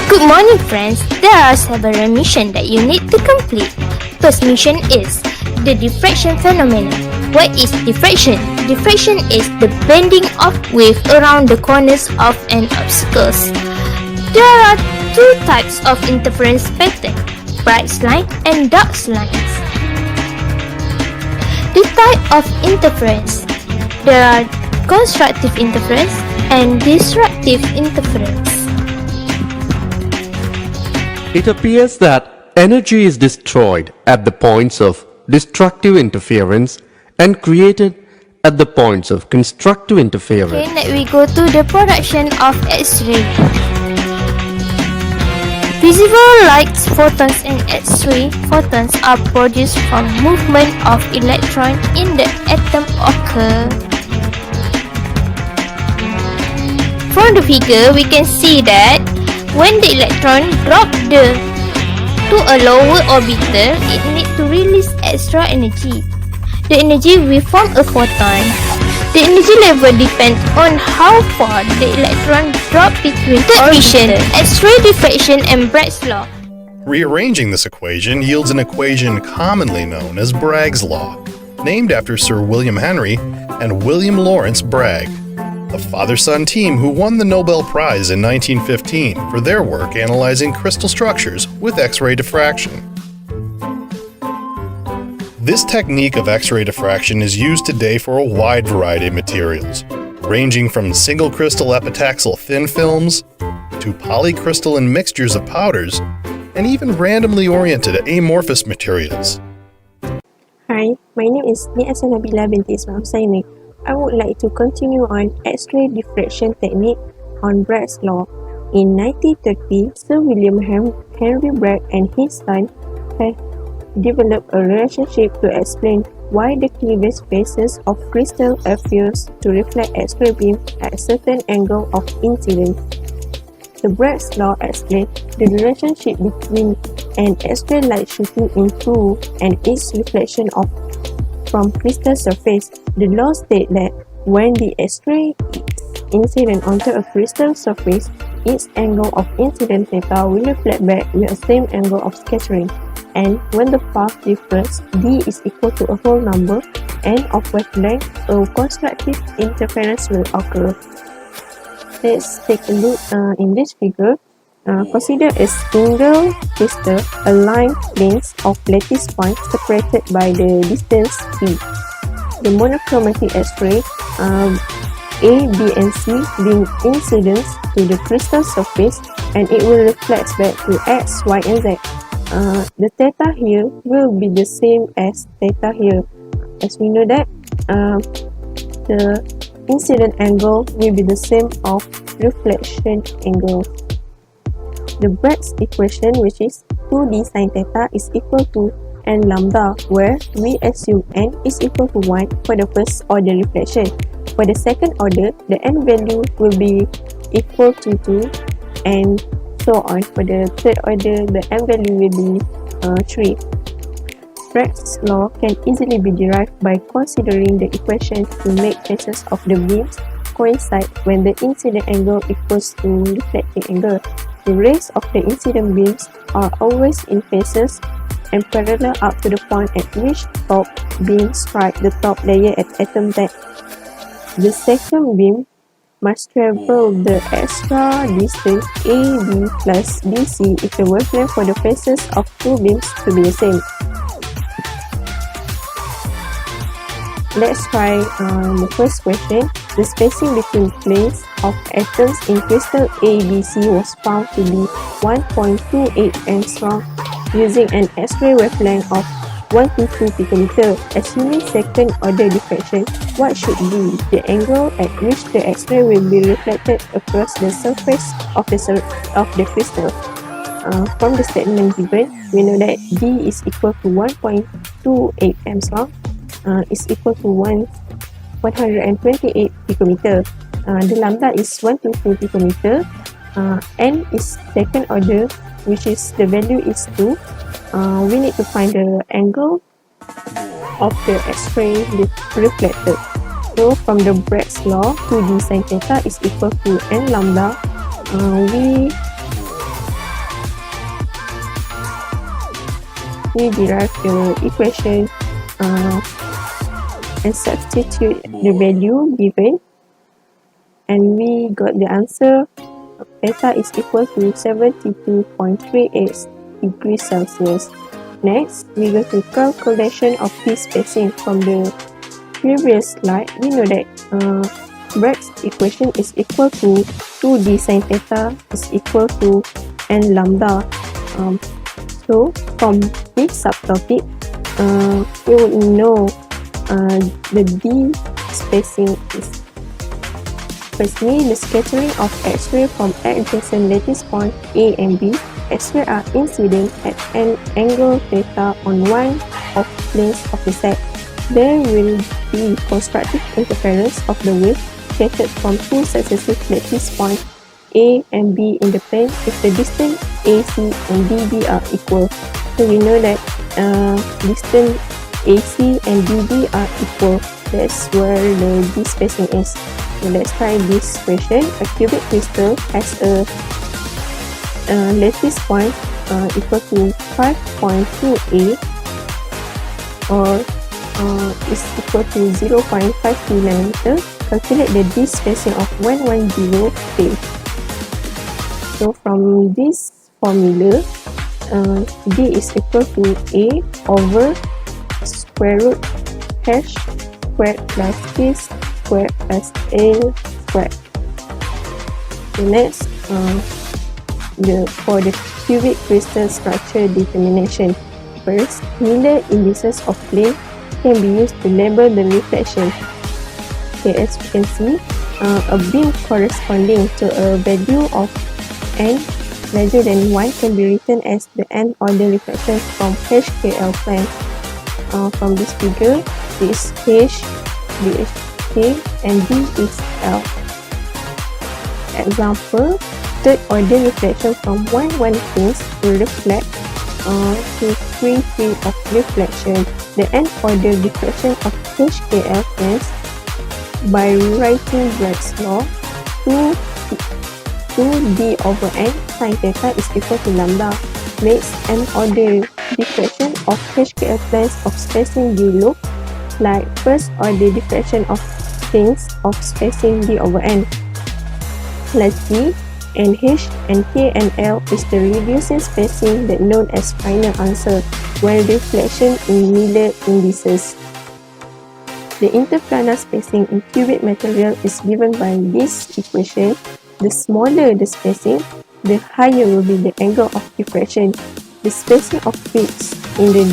Good morning, friends. There are several missions that you need to complete. First mission is the diffraction phenomenon. What is diffraction? Diffraction is the bending of wave around the corners of an obstacle. There are two types of interference pattern, bright line and dark lines. The type of interference. There are constructive interference and disruptive interference. It appears that energy is destroyed at the points of destructive interference and created at the points of constructive interference. Okay, now we go to the production of X-ray. Visible light photons and X-ray photons are produced from movement of electrons in the atom occur. From the figure, we can see that when the electron drop to a lower orbital, it needs to release extra energy. The energy will form a photon. The energy level depends on how far the electron drop between the emission, X-ray diffraction and Bragg's law. Rearranging this equation yields an equation commonly known as Bragg's law, named after Sir William Henry and William Lawrence Bragg, the father-son team who won the Nobel Prize in 1915 for their work analyzing crystal structures with X-ray diffraction. This technique of X-ray diffraction is used today for a wide variety of materials, ranging from single crystal epitaxial thin films to polycrystalline mixtures of powders and even randomly oriented amorphous materials. Hi, my name is Niasa Nabila binti Ismail Hussaini. I would like to continue on X-ray diffraction technique on Bragg's law. In 1930, Sir William Henry Bragg and his son had developed a relationship to explain why the cleavage faces of crystal appears to reflect X-ray beam at a certain angle of incidence. The Bragg's law explains the relationship between an X-ray light shooting into and its reflection from crystal surface. The law states that when the X-ray is incident onto a crystal surface, its angle of incident theta will reflect back with the same angle of scattering. And when the path differs, d is equal to a whole number and of wavelength, a constructive interference will occur. Let's take a look in this figure. Consider a single crystal aligned planes of lattice points separated by the distance b. The monochromatic X-ray A, B, and C being incidence to the crystal surface, and it will reflect back to X, Y, and Z. The theta here will be the same as theta here. As we know that the incident angle will be the same of reflection angle. The Bragg's equation, which is 2d sin theta, is equal to n lambda, where we assume n is equal to 1 for the first order reflection. For the second order, the n value will be equal to 2 and so on. For the third order, the n value will be 3. Bragg's law can easily be derived by considering the equation to make faces of the beams coincide when the incident angle equals to reflecting angle. The rays of the incident beams are always in phases and parallel up to the point at which top beam strikes the top layer at atom depth. The second beam must travel the extra distance AB plus BC if the wavelength for the faces of two beams to be the same. Let's try the first question. The spacing between planes of atoms in crystal ABC was found to be 1.28 angstrom using an X-ray wavelength of 122 picometer. Assuming second order diffraction, what should be the angle at which the X-ray will be reflected across the surface of the crystal? From the statement given, we know that D is equal to 1.28 angstrom is equal to 128 picometer. The lambda is 122 picometer. N is second order, which is the value is 2. We need to find the angle of the X-ray reflected. So from the Bragg's law, 2d sin theta is equal to n lambda. We we derive the equation and substitute the value given, and we got the answer. Theta is equal to 72.38 degrees Celsius. Next, we go to calculation of this spacing. From the previous slide, we know that Bragg's equation is equal to 2d sine theta is equal to n lambda. So from this subtopic, we would know the d spacing is firstly the scattering of X-ray from adjacent lattice point A and B. X-ray are incident at an angle theta on one of planes of the set. There will be constructive interference of the wave scattered from two successive lattice points A and B in the plane if the distance AC and DB are equal. So we know that distance AC and DB are equal. That's where the D spacing is. So let's try this question. A cubic crystal has a lattice point equal to 5.2A or is equal to 0.52 nanometer. Calculate the D spacing of 110 phase. So from this formula, D is equal to A over square root hash squared plus K squared plus A squared. So next, for the cubic crystal structure determination. First, Miller indices of plane can be used to label the reflection. Okay, as you can see, a beam corresponding to a value of n larger than 1 can be written as the n order reflection from HKL plane. From this figure, this H, this K, and D is L. Example, third order reflection from 1 planes will reflect to 3 of reflection. The n order diffraction of HKL planes by rewriting Bragg's law, 2d over n sine theta is equal to lambda makes n order diffraction of HKL planes of spacing d look like first order diffraction of planes of spacing d over n. Lastly, NH and K and L is the reducing spacing that known as final answer when reflection in Miller indices. The interplanar spacing in cubic material is given by this equation. The smaller the spacing, the higher will be the angle of diffraction. The spacing of peaks in the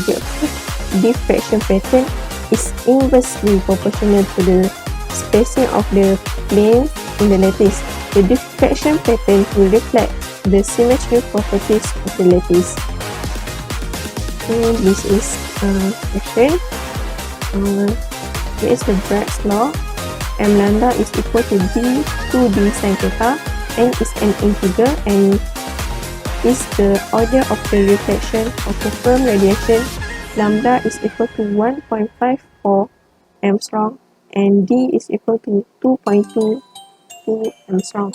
diffraction pattern is inversely proportional to the spacing of the planes in the lattice. The diffraction pattern will reflect the symmetry properties of the lattice. So this is question. Here is the Bragg's law. M lambda is equal to D 2D sin theta. N is an integer and is the order of the reflection of the firm radiation. Lambda is equal to 1.54 Armstrong and D is equal to 2.22 Armstrong.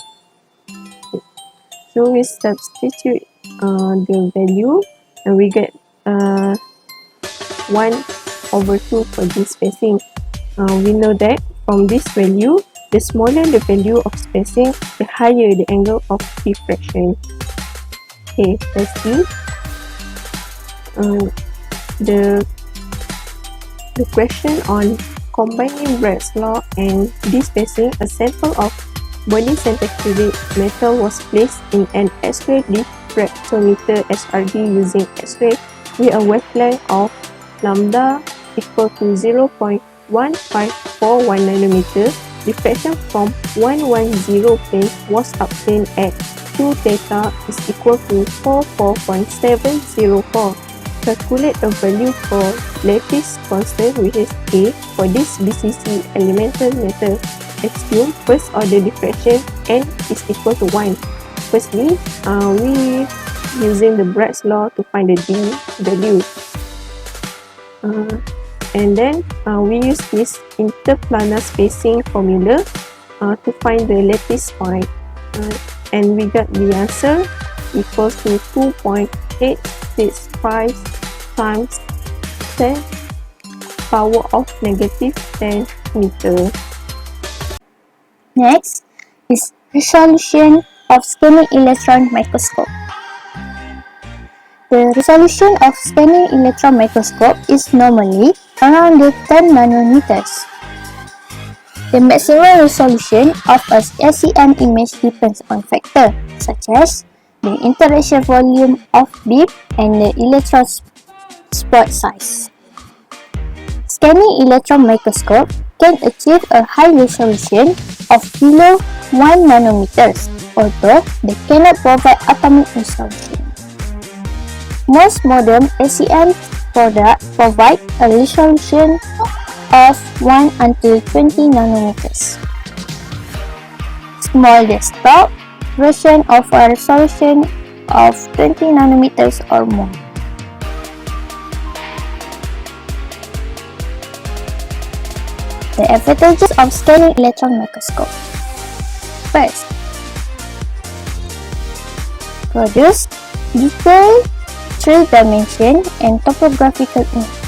So we substitute the value and we get 1/2 for this spacing. We know that from this value, the smaller the value of spacing, the higher the angle of diffraction. Okay, let's see. The question on combining Bragg's law and D spacing, a sample of body center cubic metal was placed in an X-ray diffractometer SRD using X-ray with a wavelength of lambda equal to 0.1541 nanometer. Diffraction from 110 plane was obtained at 2 theta is equal to 44.704. Calculate a value for lattice constant, which is A, for this BCC elemental method. Assume first order diffraction n is equal to 1. Firstly, we using the Bragg's law to find the D value. And then we use this interplanar spacing formula to find the lattice point. And we got the answer equals to 2.865 times 10 power of negative 10 meter. Next is resolution of scanning electron microscope. The resolution of scanning electron microscope is normally around the 10 nanometers. The maximum resolution of a SEM image depends on factors such as the interaction volume of beam and the electron spot size. Scanning electron microscope can achieve a high resolution of below 1 nanometers, although they cannot provide atomic resolution. Most modern SEM products provide a resolution of 1 until 20 nanometers. Small desktop version offer a resolution of 20 nanometers or more. The advantages of scanning electron microscope. First, produce detailed 3-dimension and topographical image.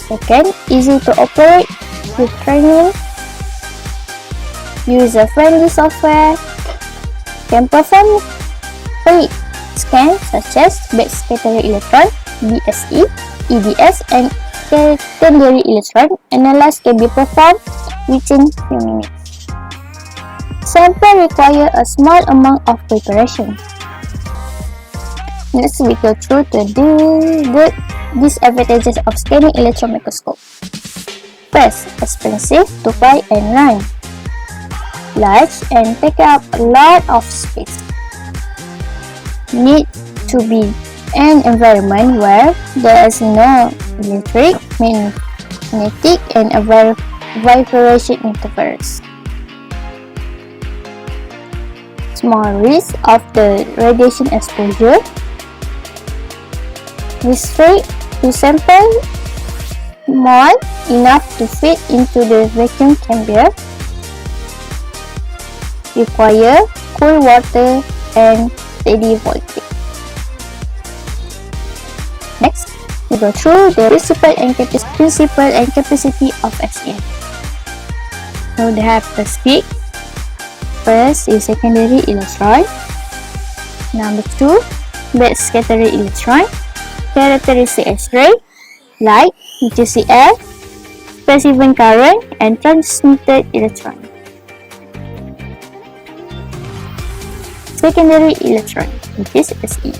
Second, easy to operate with training, user-friendly software, can perform quick scans such as backscattering electron, BSE, EDS, and secondary electron analysis can be performed within few minutes. Sample require a small amount of preparation. Next, we go through the disadvantages of scanning electron microscope. First, expensive to buy and run. Large and take up a lot of space. Need to be an environment where there is no electric, magnetic, and vibration interference. Small risk of the radiation exposure. Restrict to sample small enough to fit into the vacuum chamber. Require cool water and steady voltage. Next, we go through the principle and capacity of SEM. So they have the speed. First is secondary electron. Number 2, backscattering electron. Characteristic X-ray, light, UTCF, specific current, and transmitted electron. Secondary electron, which is SE.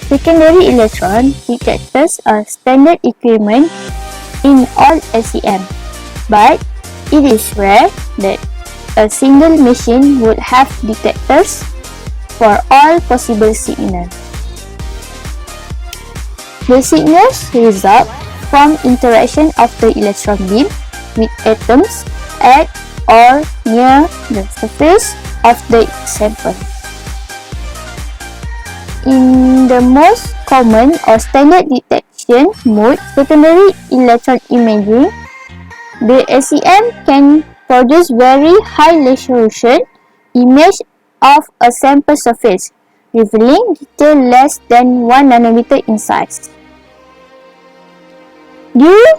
Secondary electron detectors are standard equipment in all SEM, but it is rare that a single machine would have detectors for all possible signals. The signals result from interaction of the electron beam with atoms at or near the surface of the sample. In the most common or standard detection mode, secondary electron imaging, the SEM can produce very high resolution image of a sample surface, revealing detail less than 1 nanometer in size. Due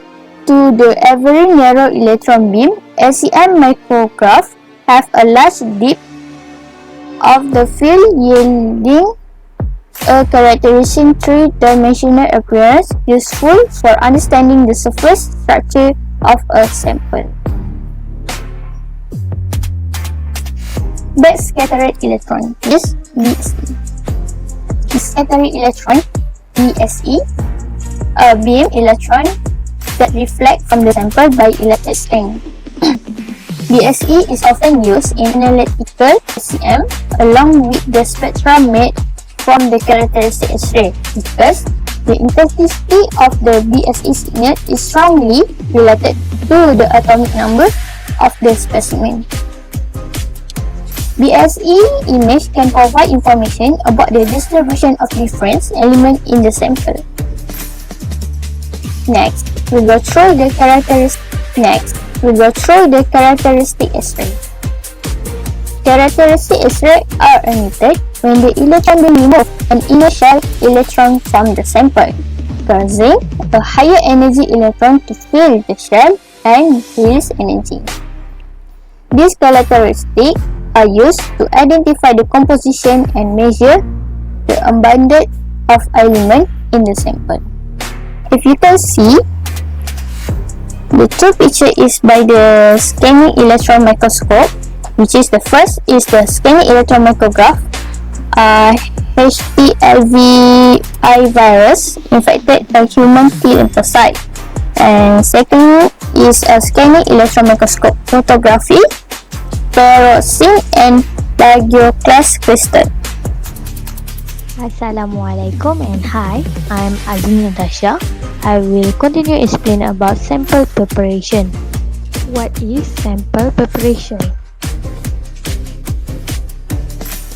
to the very narrow electron beam, SEM micrographs have a large depth of the field, yielding a characteristic 3-dimensional appearance useful for understanding the surface structure of a sample. Backscattering electron is BSE. Scattering electron, BSE, a beam electron that reflect from the sample by electric string. BSE is often used in analytical SEM along with the spectra made from the characteristic X-ray because the intensity of the BSE signal is strongly related to the atomic number of the specimen. BSE image can provide information about the distribution of different elements in the sample. Next, we go through the characteristic X-ray. Characteristic X-ray are emitted when the electron beam removes an initial electron from the sample, causing a higher energy electron to fill the shell and release energy. These characteristics are used to identify the composition and measure the abundance of element in the sample. If you can see, the two picture is by the scanning electron microscope, which is the first is the scanning electron micrograph. HPLVI virus infected a human T lymphocyte. And second is a scanning electron microscope photography, pyroxene and plagioclase crystal. Assalamualaikum and hi, I'm Azmi Natasha. I will continue explain about sample preparation. What is sample preparation?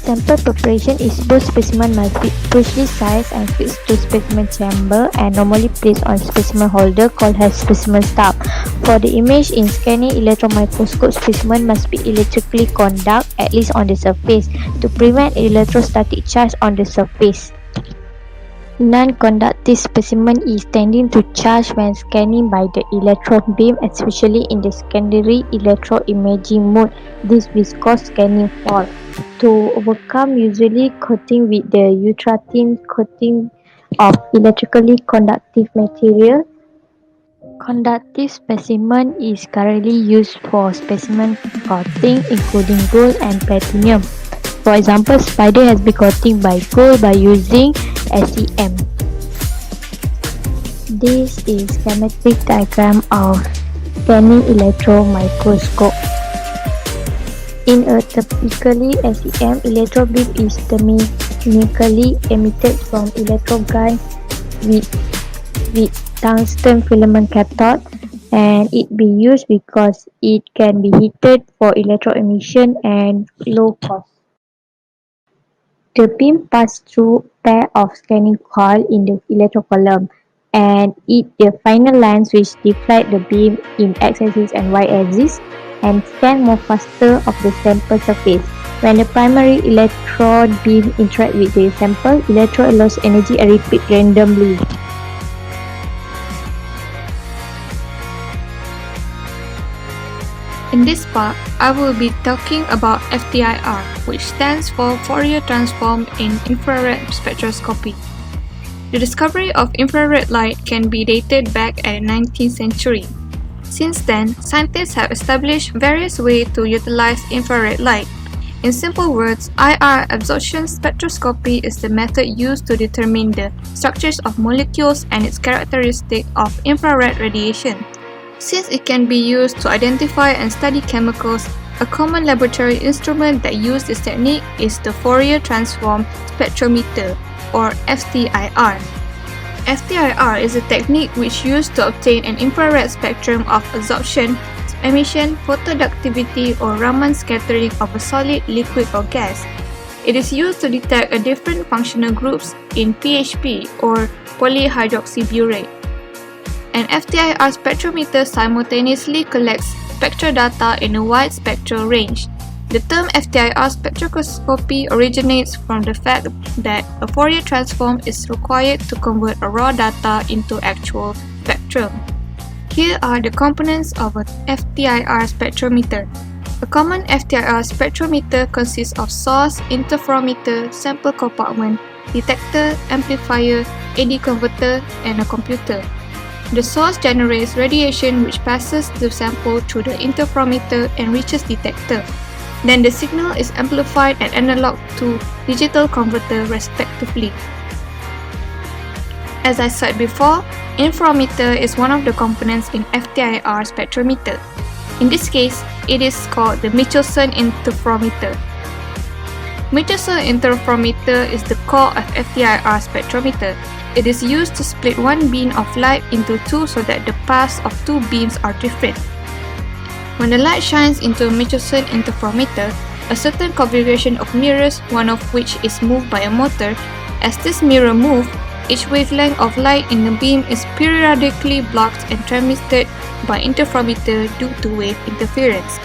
Sample preparation is both specimen must be precisely sized and fixed to specimen chamber and normally placed on specimen holder called as specimen stub. For the image in scanning electron microscope, specimen must be electrically conduct at least on the surface to prevent electrostatic charge on the surface. Non-conductive specimen is tending to charge when scanning by the electron beam, especially in the secondary electroimaging mode. This will cause scanning fault. To overcome, usually coating with the ultra-thin coating of electrically conductive material. Conductive specimen is currently used for specimen coating, including gold and platinum. For example, spider has been coated by gold by using SEM. This is schematic diagram of scanning electron microscope. In a typically SEM, electron beam is thermically emitted from electron gun with tungsten filament cathode, and it be used because it can be heated for electron emission and low cost. The beam passes through pair of scanning coil in the electron column, and it the final lens which deflect the beam in x-axis and y-axis and scan more faster of the sample surface. When the primary electron beam interact with the sample, electron loss energy and repeat randomly. In this part, I will be talking about FTIR, which stands for Fourier Transform in Infrared Spectroscopy. The discovery of infrared light can be dated back at the 19th century. Since then, scientists have established various ways to utilize infrared light. In simple words, IR absorption spectroscopy is the method used to determine the structures of molecules and its characteristics of infrared radiation. Since it can be used to identify and study chemicals, a common laboratory instrument that uses this technique is the Fourier Transform Spectrometer, or FTIR. FTIR is a technique which used to obtain an infrared spectrum of absorption, emission, photoductivity, or Raman scattering of a solid, liquid, or gas. It is used to detect different functional groups in PHP, or polyhydroxybutyrate. An FTIR spectrometer simultaneously collects spectral data in a wide spectral range. The term FTIR spectroscopy originates from the fact that a Fourier transform is required to convert a raw data into actual spectrum. Here are the components of a FTIR spectrometer. A common FTIR spectrometer consists of source, interferometer, sample compartment, detector, amplifier, AD converter, and a computer. The source generates radiation which passes the sample through the interferometer and reaches detector. Then the signal is amplified and analog to digital converter respectively. As I said before, interferometer is one of the components in FTIR spectrometer. In this case, it is called the Michelson interferometer. Michelson interferometer is the core of FTIR spectrometer. It is used to split one beam of light into two so that the paths of two beams are different. When the light shines into a Michelson interferometer, a certain configuration of mirrors, one of which is moved by a motor. As this mirror moves, each wavelength of light in the beam is periodically blocked and transmitted by interferometer due to wave interference.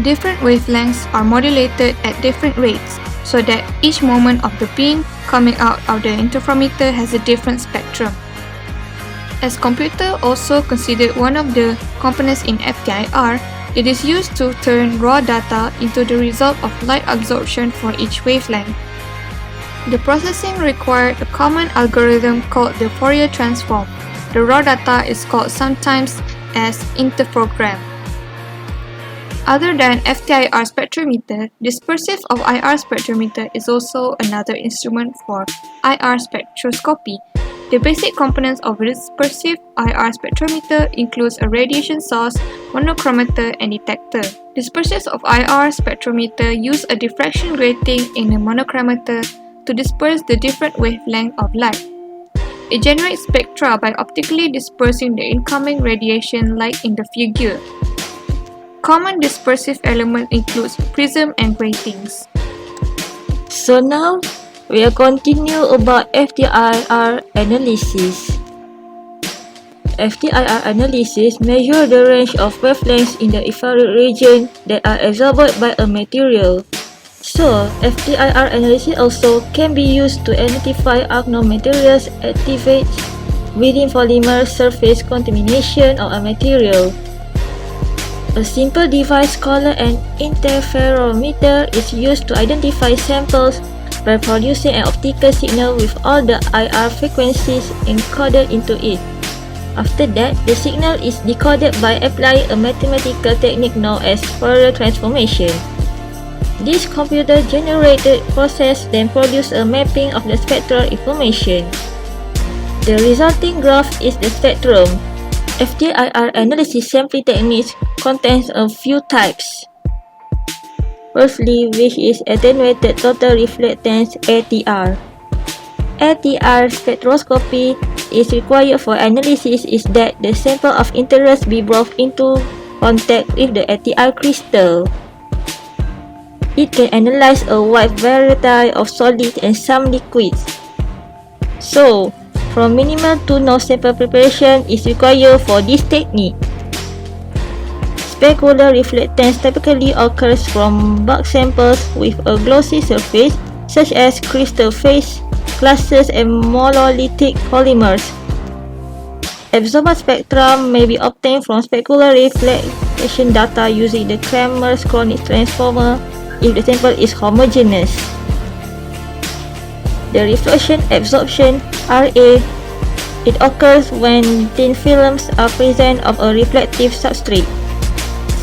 Different wavelengths are modulated at different rates so that each moment of the beam coming out of the interferometer has a different spectrum. As computer also considered one of the components in FTIR, it is used to turn raw data into the result of light absorption for each wavelength. The processing required a common algorithm called the Fourier transform. The raw data is called sometimes as interprogram. Other than FTIR spectrometer, dispersive of IR spectrometer is also another instrument for IR spectroscopy. The basic components of dispersive IR spectrometer includes a radiation source, monochromator, and detector. Dispersives of IR spectrometer use a diffraction grating in a monochromator to disperse the different wavelength of light. It generates spectra by optically dispersing the incoming radiation like in the figure. Common dispersive element includes prism and gratings. So now, we will continue about FTIR analysis. FTIR analysis measures the range of wavelengths in the infrared region that are absorbed by a material. So, FTIR analysis also can be used to identify unknown materials activated within polymer surface contamination of a material. A simple device called an interferometer is used to identify samples by producing an optical signal with all the IR frequencies encoded into it. After that, the signal is decoded by applying a mathematical technique known as Fourier transformation. This computer-generated process then produces a mapping of the spectral information. The resulting graph is the spectrum. FTIR analysis sampling techniques contains a few types. Firstly, which is attenuated total reflectance ATR. ATR spectroscopy is required for analysis is that the sample of interest be brought into contact with the ATR crystal. It can analyze a wide variety of solids and some liquids. So, from minimal to no sample preparation is required for this technique. Specular reflectance typically occurs from bulk samples with a glossy surface, such as crystal face, glasses, and monolithic polymers. Absorbance spectrum may be obtained from specular reflection data using the Kramer-Kronig transformer if the sample is homogeneous. The reflection absorption RA, it occurs when thin films are present of a reflective substrate.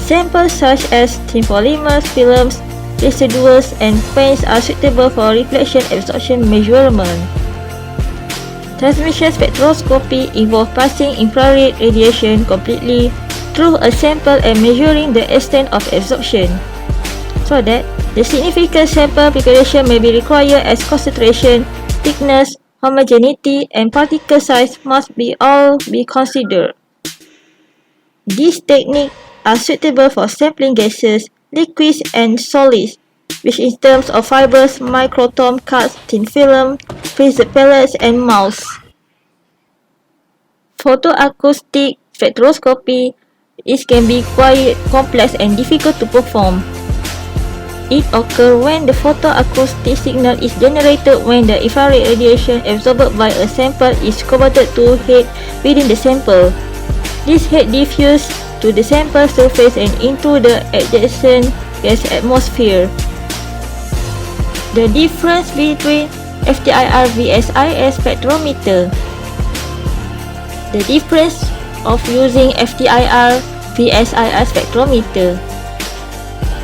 Samples such as thin polymers, films, residuals, and paints are suitable for reflection absorption measurement. Transmission spectroscopy involves passing infrared radiation completely through a sample and measuring the extent of absorption, so that the significant sample preparation may be required as concentration, thickness, homogeneity, and particle size must all be considered. These techniques are suitable for sampling gases, liquids, and solids, which in terms of fibers, microtome cuts, thin film, freezer pellets, and mouse. Photoacoustic spectroscopy can be quite complex and difficult to perform. It occurs when the photoacoustic signal is generated when the infrared radiation absorbed by a sample is converted to heat within the sample. This heat diffuses to the sample surface and into the adjacent gas atmosphere. The difference between FTIR vs IS spectrometer. The difference of using FTIR vs IR spectrometer.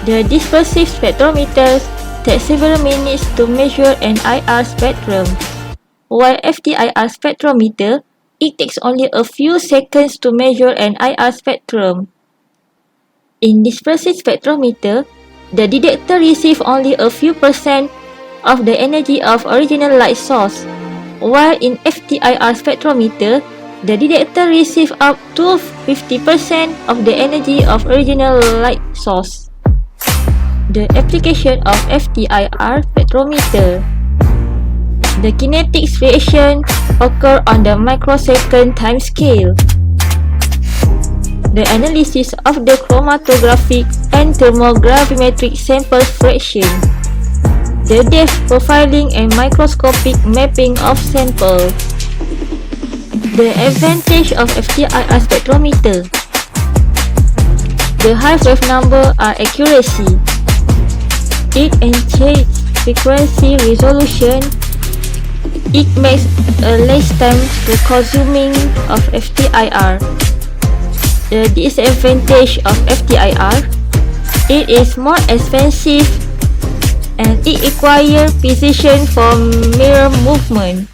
The dispersive spectrometers take several minutes to measure an IR spectrum, while FTIR spectrometer, it takes only a few seconds to measure an IR spectrum. In dispersive spectrometer, the detector receives only a few percent of the energy of original light source, while in FTIR spectrometer, the detector receives up to 50% of the energy of original light source. The application of FTIR spectrometer. The kinetic reaction occurs on the microsecond time scale. the analysis of the chromatographic and thermogravimetric sample fraction, the depth profiling and microscopic mapping of sample. The advantage of FTIR spectrometer. The high wave number are accuracy. It enhances frequency resolution. It makes a less time consuming of FTIR. The disadvantage of FTIR, it is more expensive and it requires precision for mirror movement.